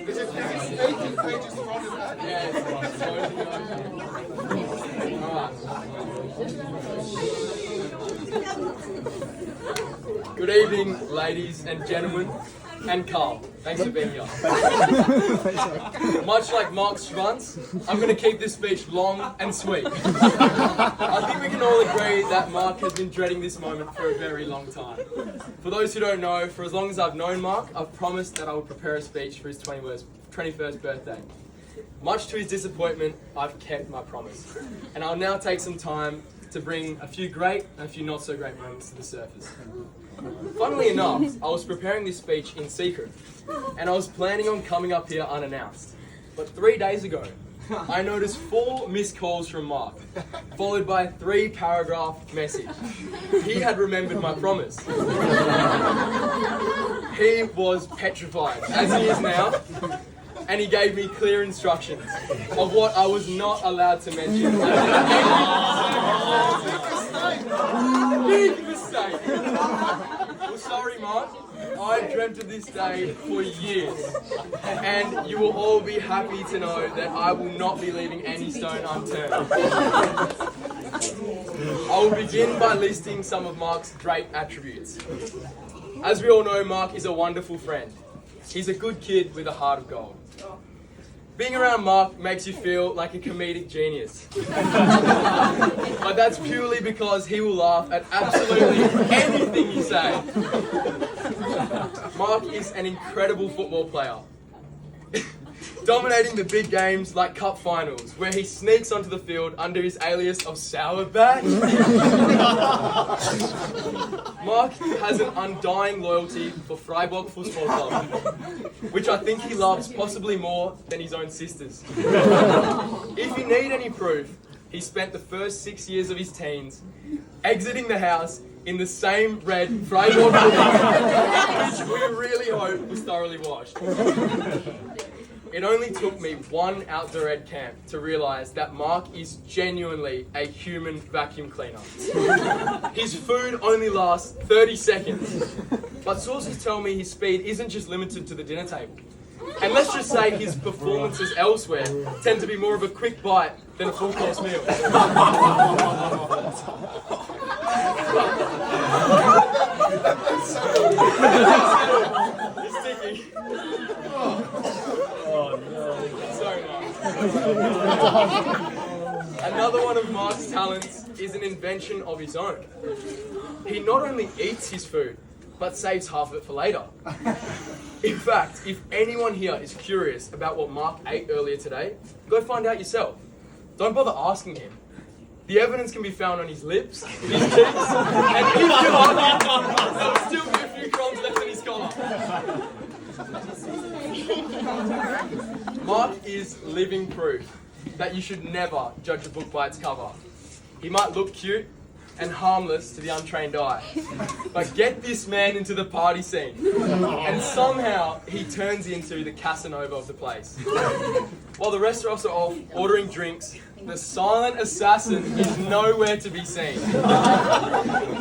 Is it 18 pages from the back? Good evening, ladies and gentlemen, and Carl. Thanks for being here. Much like Mark Schwanz, I'm going to keep this speech long and sweet. I think we can all agree that Mark has been dreading this moment for a very long time. For those who don't know, for as long as I've known Mark, I've promised that I would prepare a speech for his 21st birthday. Much to his disappointment, I've kept my promise. And I'll now take some time to bring a few great and a few not so great moments to the surface. Funnily enough, I was preparing this speech in secret, and I was planning on coming up here unannounced. But 3 days ago, I noticed 4 missed calls from Mark, followed by a 3-paragraph message. He had remembered my promise. He was petrified, as he is now, and he gave me clear instructions of what I was not allowed to mention. Big mistake! Well, sorry, Mark. I dreamt of this day for years, and you will all be happy to know that I will not be leaving any stone unturned. I will begin by listing some of Mark's great attributes. As we all know, Mark is a wonderful friend. He's a good kid with a heart of gold. Being around Mark makes you feel like a comedic genius. But that's purely because he will laugh at absolutely anything you say. Mark is an incredible football player, dominating the big games like cup finals, where he sneaks onto the field under his alias of Sour Batch. Mark has an undying loyalty for Freiburg Football Club, which I think he loves possibly more than his own sisters. If you need any proof, he spent the first 6 years of his teens exiting the house in the same red Freiburg hoodie, which we really hope was thoroughly washed. It only took me one outdoor ed camp to realise that Mark is genuinely a human vacuum cleaner. His food only lasts 30 seconds, but sources tell me his speed isn't just limited to the dinner table. And let's just say his performances elsewhere tend to be more of a quick bite than a full-course meal. It's sticky. Sorry, Mark. Another one of Mark's talents is an invention of his own. He not only eats his food, but saves half of it for later. In fact, if anyone here is curious about what Mark ate earlier today, go find out yourself. Don't bother asking him. The evidence can be found on his lips, his cheeks, and if you're lucky, there'll still be a few crumbs left in his collar. Mark is living proof that you should never judge a book by its cover. He might look cute and harmless to the untrained eye, but get this man into the party scene, and somehow he turns into the Casanova of the place. While the rest of us are off ordering drinks, the silent assassin is nowhere to be seen,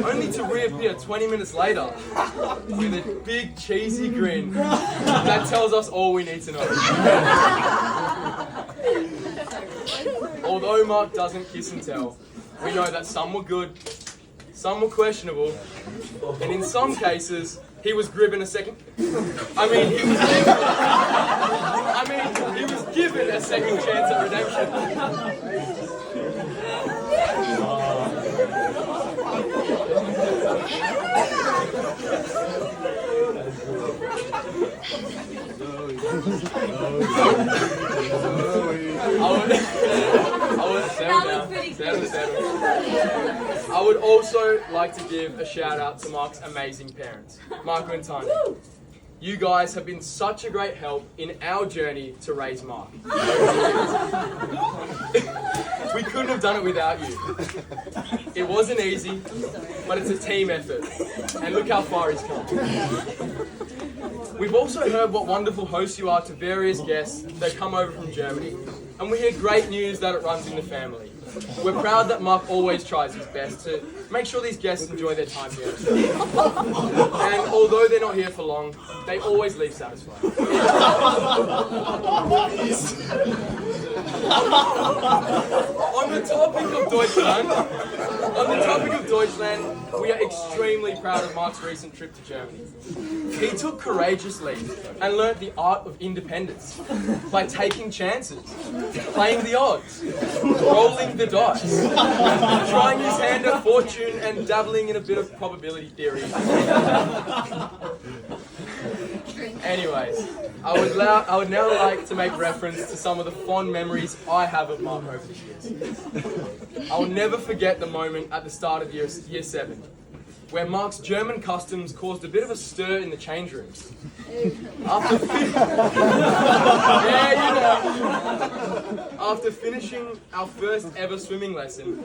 only to reappear 20 minutes later with a big cheesy grin that tells us all we need to know. Although Mark doesn't kiss and tell, we know that some were good, some were questionable, and in some cases, he was given a second. He was given a second chance at redemption. I would also like to give a shout out to Mark's amazing parents, Marco and Tanya. You guys have been such a great help in our journey to raise Mark. We couldn't have done it without you. It wasn't easy, but it's a team effort. And look how far he's come. We've also heard what wonderful hosts you are to various guests that come over from Germany. And we hear great news that it runs in the family. We're proud that Mark always tries his best to make sure these guests enjoy their time here. And although they're not here for long, they always leave satisfied. On the topic of Deutschland, we are extremely proud of Mark's recent trip to Germany. He took courageous lead and learnt the art of independence by taking chances, playing the odds, rolling the dice, trying his hand at fortune and dabbling in a bit of probability theory. Anyways, I would now like to make reference to some of the fond memories I have of Mark over the years. I will never forget the moment at the start of year 7, where Mark's German customs caused a bit of a stir in the change rooms. After finishing our first ever swimming lesson,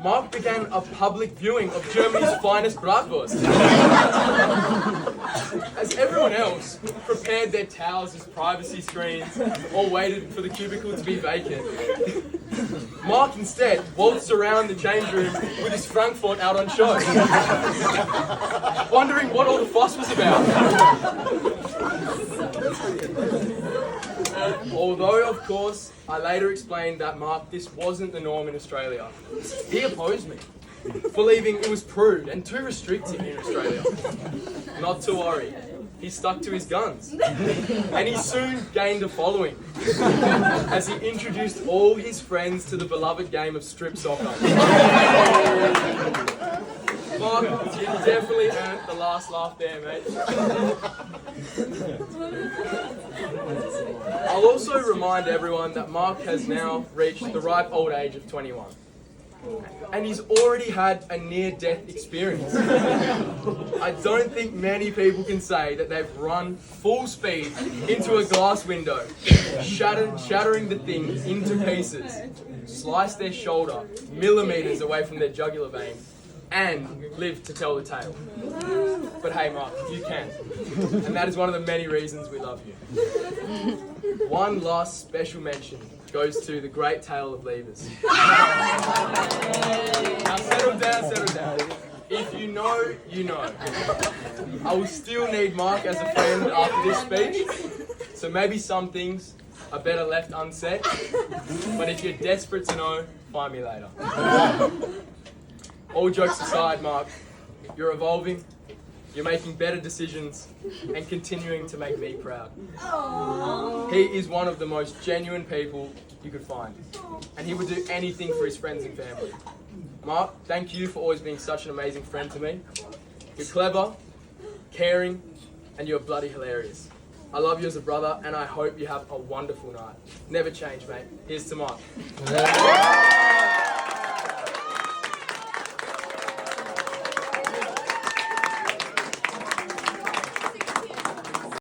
Mark began a public viewing of Germany's finest bratwurst. As everyone else prepared their towels as privacy screens or waited for the cubicle to be vacant, Mark instead waltzed around the change room with his Frankfurt out on show, wondering what all the fuss was about. Although, of course, I later explained that Mark, this wasn't the norm in Australia. He opposed me, believing it was prude and too restrictive in Australia. Not to worry, he stuck to his guns, and he soon gained a following as he introduced all his friends to the beloved game of strip soccer. Mark, you definitely earned the last laugh there, mate. I'll also remind everyone that Mark has now reached the ripe old age of 21. And he's already had a near-death experience. I don't think many people can say that they've run full speed into a glass window, shattering the thing into pieces, sliced their shoulder millimeters away from their jugular vein, and lived to tell the tale. But hey, Mark, you can. And that is one of the many reasons we love you. One last special mention goes to the great tale of levers. Now settle down. If you know, you know. I will still need Mark as a friend after this speech, so maybe some things are better left unsaid. But if you're desperate to know, find me later. All jokes aside, Mark, you're evolving, you're making better decisions, and continuing to make me proud. Aww. He is one of the most genuine people you could find, and he would do anything for his friends and family. Mark, thank you for always being such an amazing friend to me. You're clever, caring, and you're bloody hilarious. I love you as a brother, and I hope you have a wonderful night. Never change, mate. Here's to Mark.